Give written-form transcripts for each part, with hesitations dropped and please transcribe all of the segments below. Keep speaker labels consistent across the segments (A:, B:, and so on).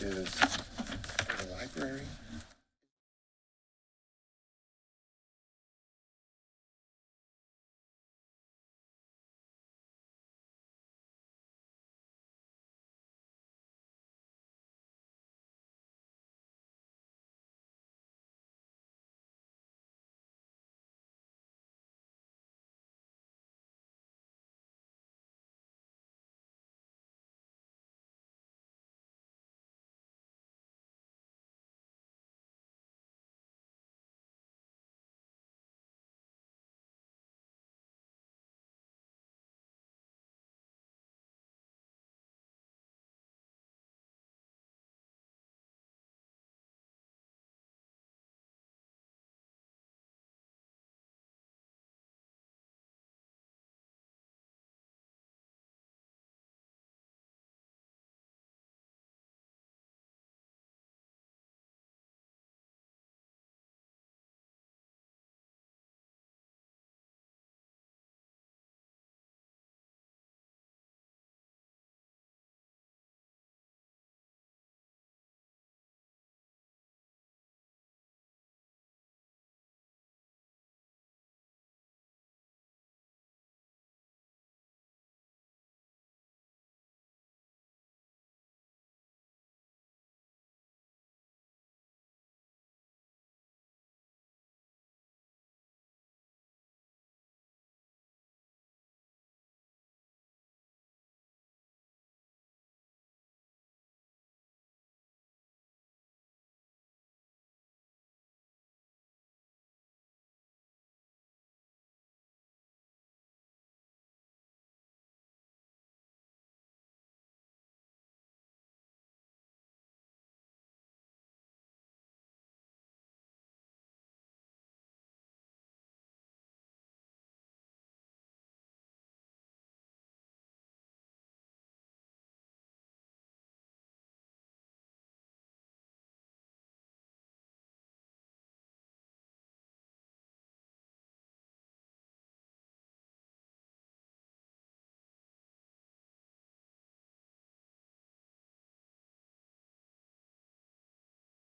A: is for the library.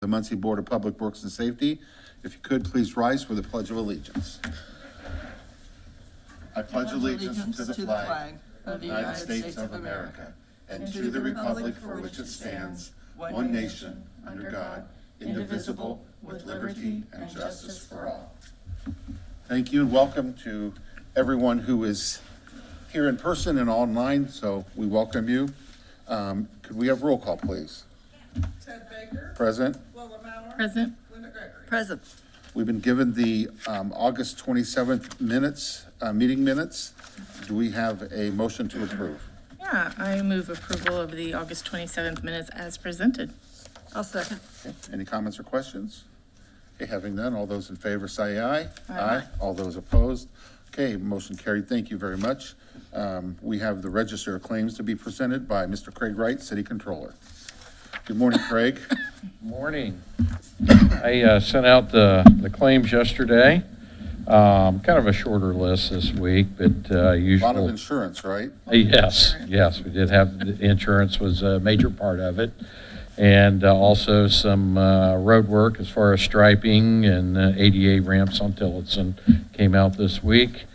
A: The Muncie Board of Public Works and Safety. If you could, please rise for the Pledge of Allegiance. I pledge allegiance to the flag of the United States of America and to the republic for which it stands, one nation, under God, indivisible, with liberty and justice for all. Thank you and welcome to everyone who is here in person and online, so we welcome you. Could we have roll call, please?
B: Ted Baker.
A: Present.
B: Lola Mauer.
C: Present.
B: Linda Gregory.
C: Present.
A: We've been given the August 27th minutes, meeting minutes. Do we have a motion to approve?
C: Yeah, I move approval of the August 27th minutes as presented. I'll second.
A: Okay, any comments or questions? Okay, having none, all those in favor say aye.
C: Aye.
A: All those opposed? Okay, motion carried. Thank you very much. We have the register of claims to be presented by Mr. Craig Wright, City Controller. Good morning, Craig.
D: Morning. I sent out the claims yesterday. Kind of a shorter list this week, but
A: A lot of
D: usual.
A: insurance, right?
D: Yes, we did have, the insurance was a major part of it. And also some road work as far as striping and ADA ramps on Tillotson came out this week.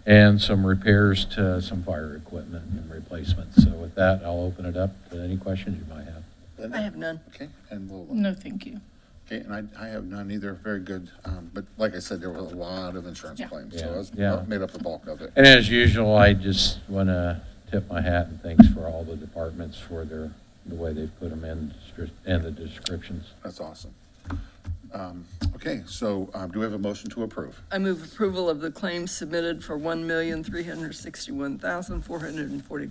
D: And some repairs to some fire equipment and replacements. So with that, I'll open it up to any questions you might have.
A: Linda?
C: I have none.
A: Okay, and Lola.
C: No, thank you.
A: Okay, and I have none either. Very good. But like I said, there was a lot of insurance
C: Yeah.
A: claims, so
D: Yeah,
A: I was
D: yeah.
A: made up the bulk of it.
D: And as usual, I just want to tip my hat and thanks for all the departments for the way they put them in and the descriptions.
A: That's awesome. Okay, so do we have a motion to approve?
E: I move approval of the claims submitted for $1,361,440.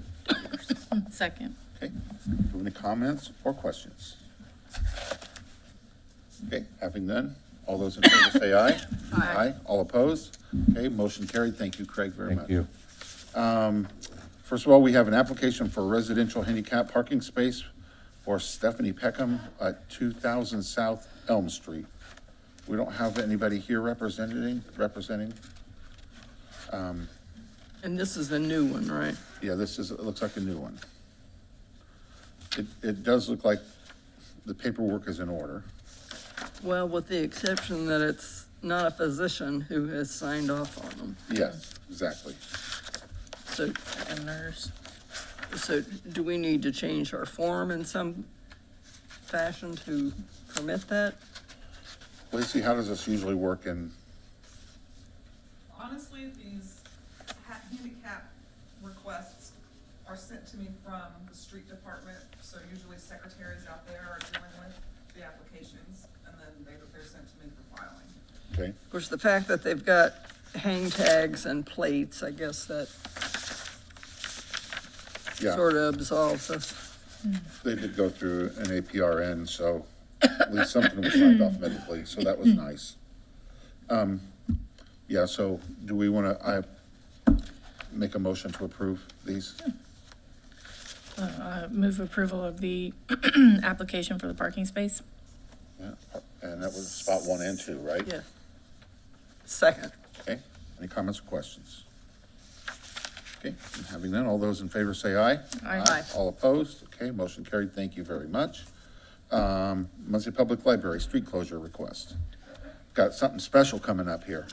C: Second.
A: Okay, do we have any comments or questions? Okay, having none, all those in favor say aye.
E: Aye.
A: All opposed? Okay, motion carried. Thank you, Craig, very much.
D: Thank you.
A: First of all, we have an application for residential handicap parking space for Stephanie Peckham at 2000 South Elm Street. We don't have anybody here representing.
E: And this is a new one, right?
A: Yeah, it looks like a new one. It does look like the paperwork is in order.
E: Well, with the exception that it's not a physician who has signed off on them.
A: Yes, exactly.
E: So,
C: A nurse.
E: so do we need to change our form in some fashion to permit that?
A: Lacey, how does this usually work in,
B: Honestly, these handicap requests are sent to me from the street department, so usually secretaries out there are dealing with the applications, and then they're sent to me for filing.
A: okay?
E: Of course, the fact that they've got hang tags and plates, I guess that
A: Yeah,
E: sort of absolves us.
A: they did go through an APRN, so at least something was signed off medically, so that was nice. Yeah, so do we want to, make a motion to approve these?
C: Move approval of the application for the parking space.
A: Yeah, and that was spot 1 and 2, right?
E: Yeah. Second.
A: Okay, any comments or questions? Okay, and having none, all those in favor say aye.
C: Aye.
A: All opposed? Okay, motion carried, thank you very much. Muncie Public Library, street closure request. Got something special coming up here.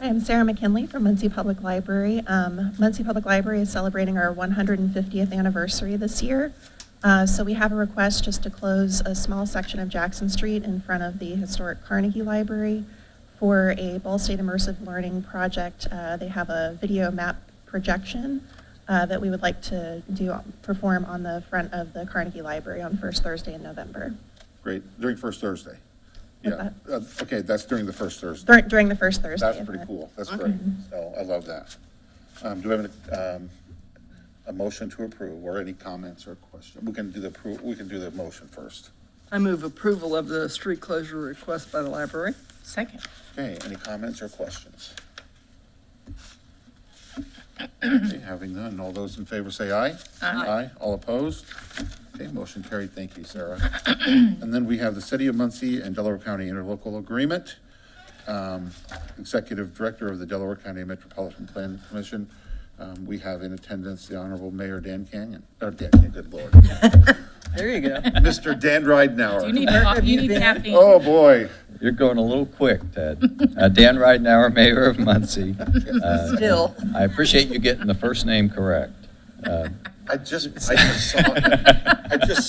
F: Hi, I'm Sarah McKinley from Muncie Public Library. Muncie Public Library is celebrating our 150th anniversary this year. So we have a request just to close a small section of Jackson Street in front of the historic Carnegie Library for a Ball State Immersive Learning project. They have a video map projection that we would like to perform on the front of the Carnegie Library on first Thursday in November.
A: Great, during First Thursday.
F: What's
A: Yeah, okay, that's during the first Thursday.
F: During the first Thursday.
A: That's
F: of
A: pretty
F: the-
A: cool, that's great. So I love that. Do we have a motion to approve, or any comments or questions? We can do the motion first.
E: I move approval of the street closure request by the library.
C: Second.
A: Okay, any comments or questions? Okay, having none, all those in favor say aye.
C: Aye.
A: All opposed? Okay, motion carried, thank you, Sarah. And then we have the City of Muncie and Delaware County interlocal agreement. Executive Director of the Delaware County Metropolitan Planning Commission. We have in attendance the Honorable Mayor Dan Canyon, or Dan Canyon, good lord.
E: There you go.
A: Mr. Dan Ridenhour.
C: You need,
E: Have
C: you
E: you
C: need
E: been-
C: caffeine.
A: Oh, boy.
G: You're going a little quick, Ted. Dan Ridenhour, Mayor of Muncie.
E: Still.
G: I appreciate you getting the first name correct.
A: I just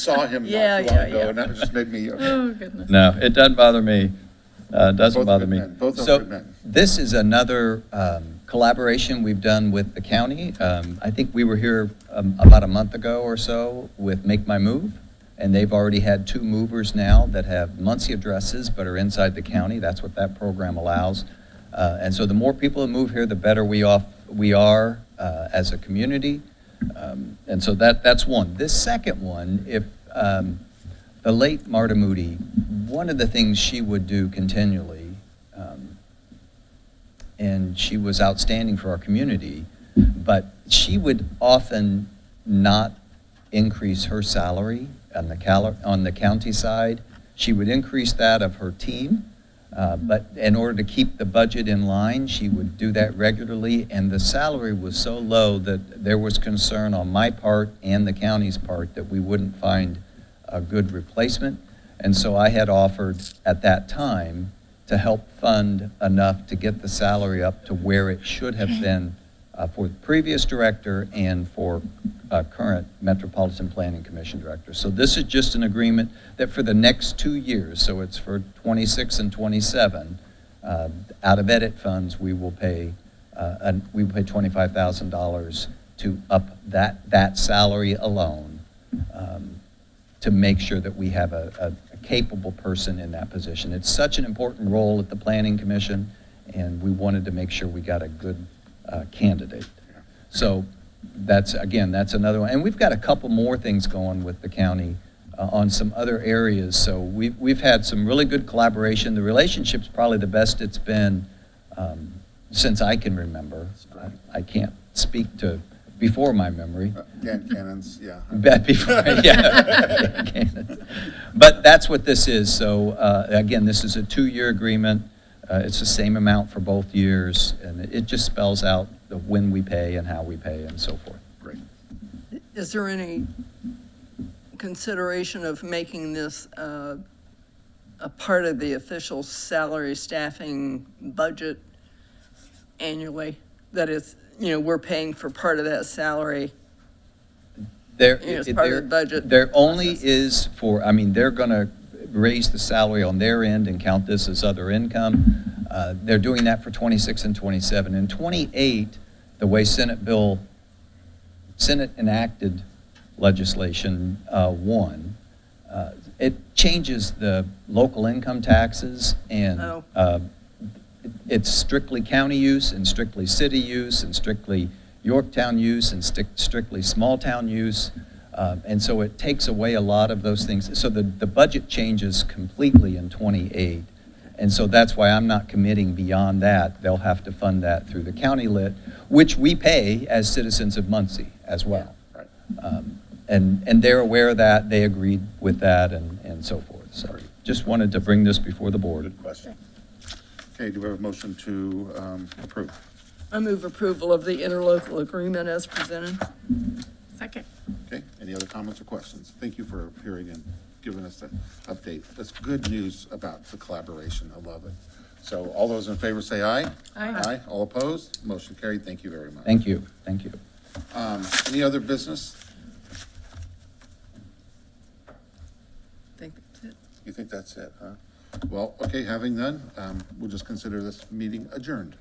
A: saw him not
E: Yeah,
A: too long
E: yeah,
A: ago,
E: yeah.
A: and that just made me.
C: Oh, goodness.
G: No, it doesn't bother me. Doesn't
A: Both
G: bother
A: good
G: me.
A: men. Both are
G: So
A: good men.
G: this is another collaboration we've done with the county. I think we were here about a month ago or so with Make My Move, and they've already had 2 movers now that have Muncie addresses but are inside the county. That's what that program allows. And so the more people that move here, the better we are as a community. And so that's one. This second one, if the late Marta Moody, one of the things she would do continually, and she was outstanding for our community, but she would often not increase her salary on the county side. She would increase that of her team, but in order to keep the budget in line, she would do that regularly, and the salary was so low that there was concern on my part and the county's part that we wouldn't find a good replacement. And so I had offered at that time to help fund enough to get the salary up to where it should have been for the previous director and for current Metropolitan Planning Commission director. So this is just an agreement that for the next 2 years, so it's for 26 and 27, out of edit funds, we will pay $25,000 to up that salary alone, to make sure that we have a capable person in that position. It's such an important role at the Planning Commission, and we wanted to make sure we got a good candidate. So that's another one. And we've got a couple more things going with the county on some other areas. So we've had some really good collaboration. The relationship's probably the best it's been since I can remember. I can't speak to before my memory.
A: Dan Cannon's, yeah.
G: Before, yeah. But that's what this is. So again, this is a 2-year agreement. It's the same amount for both years, and it just spells out the when we pay and how we pay and so forth.
A: Great.
E: Is there any consideration of making this a part of the official salary staffing budget annually? That is, we're paying for part of that salary.
G: There,
E: As part of the budget
G: there only
E: process.
G: is for, I mean, they're going to raise the salary on their end and count this as other income. They're doing that for 26 and 27. In 28, the way Senate enacted legislation won, it changes the local income taxes, and
E: Oh.
G: it's strictly county use and strictly city use and strictly Yorktown use and strictly small-town use. And so it takes away a lot of those things. So the budget changes completely in 28. And so that's why I'm not committing beyond that. They'll have to fund that through the county lit, which we pay as citizens of Muncie as well.
A: Right.
G: And they're aware of that, they agreed with that, and so forth. So just wanted to bring this before the board.
A: Good question. Okay, do we have a motion to approve?
E: I move approval of the interlocal agreement as presented.
C: Second.
A: Okay, any other comments or questions? Thank you for appearing and giving us that update. That's good news about the collaboration. I love it. So all those in favor say aye.
C: Aye.
A: Aye. All opposed? Motion carried. Thank you very much.
G: Thank you, thank you.
A: Any other business?
E: I think that's it.
A: You think that's it, huh? Well, okay, having none, we'll just consider this meeting adjourned.